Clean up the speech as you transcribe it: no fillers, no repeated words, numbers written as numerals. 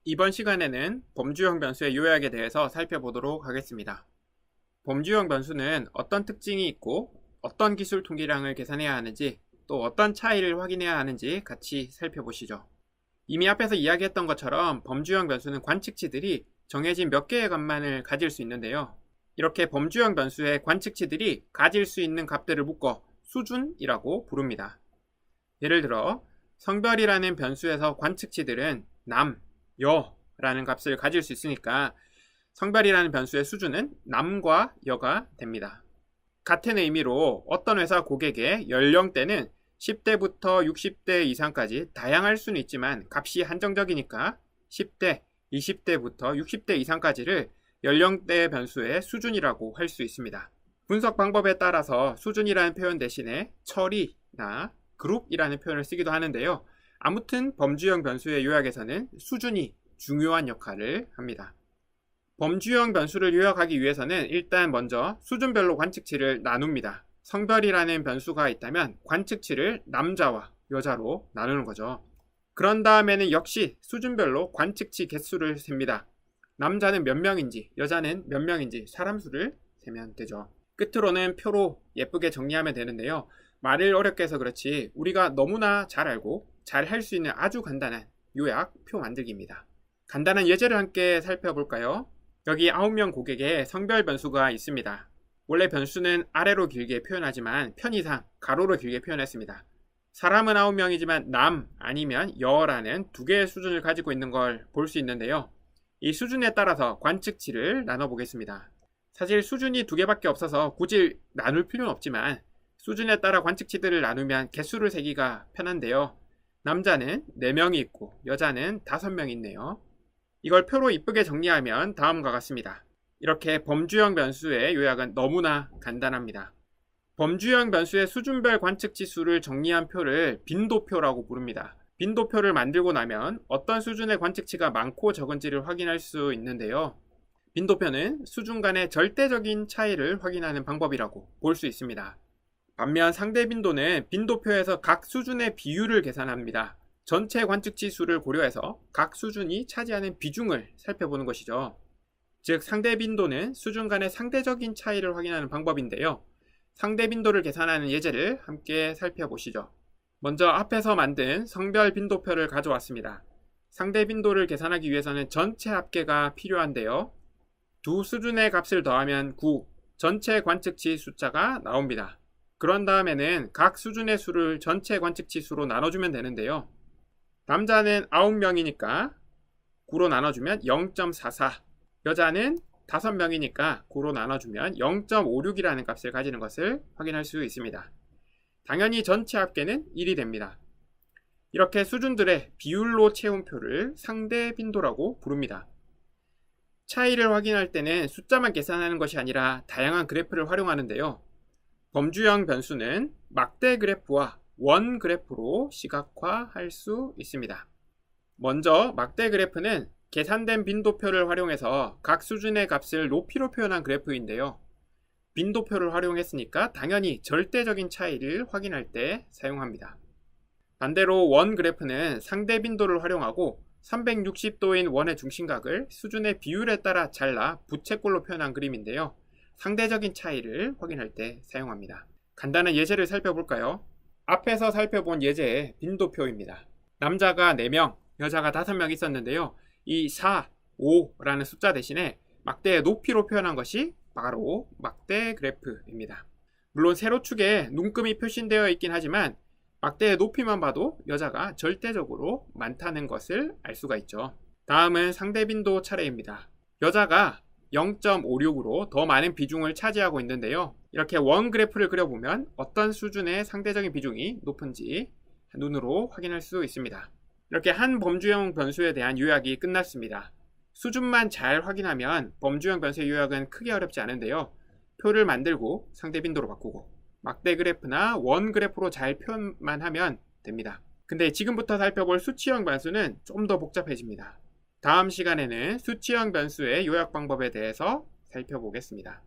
이번 시간에는 범주형 변수의 요약에 대해서 살펴보도록 하겠습니다. 범주형 변수는 어떤 특징이 있고 어떤 기술 통계량을 계산해야 하는지 또 어떤 차이를 확인해야 하는지 같이 살펴보시죠. 이미 앞에서 이야기했던 것처럼 범주형 변수는 관측치들이 정해진 몇 개의 값만을 가질 수 있는데요. 이렇게 범주형 변수의 관측치들이 가질 수 있는 값들을 묶어 수준이라고 부릅니다. 예를 들어 성별이라는 변수에서 관측치들은 남, 여라는 값을 가질 수 있으니까 성별이라는 변수의 수준은 남과 여가 됩니다. 같은 의미로 어떤 회사 고객의 연령대는 10대부터 60대 이상까지 다양할 수는 있지만 값이 한정적이니까 10대, 20대부터 60대 이상까지를 연령대 변수의 수준이라고 할 수 있습니다. 분석 방법에 따라서 수준이라는 표현 대신에 처리나 그룹이라는 표현을 쓰기도 하는데요. 아무튼 범주형 변수의 요약에서는 수준이 중요한 역할을 합니다. 범주형 변수를 요약하기 위해서는 일단 먼저 수준별로 관측치를 나눕니다. 성별이라는 변수가 있다면 관측치를 남자와 여자로 나누는 거죠. 그런 다음에는 역시 수준별로 관측치 개수를 셉니다. 남자는 몇 명인지 여자는 몇 명인지 사람 수를 세면 되죠. 끝으로는 표로 예쁘게 정리하면 되는데요. 말을 어렵게 해서 그렇지 우리가 너무나 잘 알고 잘 할 수 있는 아주 간단한 요약 표 만들기입니다. 간단한 예제를 함께 살펴볼까요? 여기 9명 고객의 성별 변수가 있습니다. 원래 변수는 아래로 길게 표현하지만 편의상 가로로 길게 표현했습니다. 사람은 9명이지만 남 아니면 여라는 두 개의 수준을 가지고 있는 걸 볼 수 있는데요. 이 수준에 따라서 관측치를 나눠보겠습니다. 사실 수준이 두 개밖에 없어서 굳이 나눌 필요는 없지만 수준에 따라 관측치들을 나누면 개수를 세기가 편한데요. 남자는 4명이 있고 여자는 5명이 있네요. 이걸 표로 이쁘게 정리하면 다음과 같습니다. 이렇게 범주형 변수의 요약은 너무나 간단합니다. 범주형 변수의 수준별 관측치수를 정리한 표를 빈도표라고 부릅니다. 빈도표를 만들고 나면 어떤 수준의 관측치가 많고 적은지를 확인할 수 있는데요. 빈도표는 수준 간의 절대적인 차이를 확인하는 방법이라고 볼 수 있습니다. 반면 상대 빈도는 빈도표에서 각 수준의 비율을 계산합니다. 전체 관측치 수를 고려해서 각 수준이 차지하는 비중을 살펴보는 것이죠. 즉 상대 빈도는 수준 간의 상대적인 차이를 확인하는 방법인데요. 상대 빈도를 계산하는 예제를 함께 살펴보시죠. 먼저 앞에서 만든 성별 빈도표를 가져왔습니다. 상대 빈도를 계산하기 위해서는 전체 합계가 필요한데요. 두 수준의 값을 더하면 9, 전체 관측치 숫자가 나옵니다. 그런 다음에는 각 수준의 수를 전체 관측치 수로 나눠주면 되는데요. 남자는 9명이니까 9로 나눠주면 0.44, 여자는 5명이니까 9로 나눠주면 0.56이라는 값을 가지는 것을 확인할 수 있습니다. 당연히 전체 합계는 1이 됩니다. 이렇게 수준들의 비율로 채운 표를 상대 빈도라고 부릅니다. 차이를 확인할 때는 숫자만 계산하는 것이 아니라 다양한 그래프를 활용하는데요. 범주형 변수는 막대 그래프와 원 그래프로 시각화할 수 있습니다. 먼저 막대 그래프는 계산된 빈도표를 활용해서 각 수준의 값을 높이로 표현한 그래프인데요. 빈도표를 활용했으니까 당연히 절대적인 차이를 확인할 때 사용합니다. 반대로 원 그래프는 상대 빈도를 활용하고 360도인 원의 중심각을 수준의 비율에 따라 잘라 부채꼴로 표현한 그림인데요. 상대적인 차이를 확인할 때 사용합니다. 간단한 예제를 살펴볼까요? 앞에서 살펴본 예제의 빈도표입니다. 남자가 4명, 여자가 5명 있었는데요. 이 4, 5라는 숫자 대신에 막대의 높이로 표현한 것이 바로 막대 그래프입니다. 물론 세로축에 눈금이 표시되어 있긴 하지만 막대의 높이만 봐도 여자가 절대적으로 많다는 것을 알 수가 있죠. 다음은 상대 빈도 차례입니다. 여자가 0.56으로 더 많은 비중을 차지하고 있는데요. 이렇게 원 그래프를 그려보면 어떤 수준의 상대적인 비중이 높은지 눈으로 확인할 수 있습니다. 이렇게 한 범주형 변수에 대한 요약이 끝났습니다. 수준만 잘 확인하면 범주형 변수의 요약은 크게 어렵지 않은데요. 표를 만들고 상대 빈도로 바꾸고 막대 그래프나 원 그래프로 잘 표현만 하면 됩니다. 근데 지금부터 살펴볼 수치형 변수는 좀 더 복잡해집니다. 다음 시간에는 수치형 변수의 요약 방법에 대해서 살펴보겠습니다.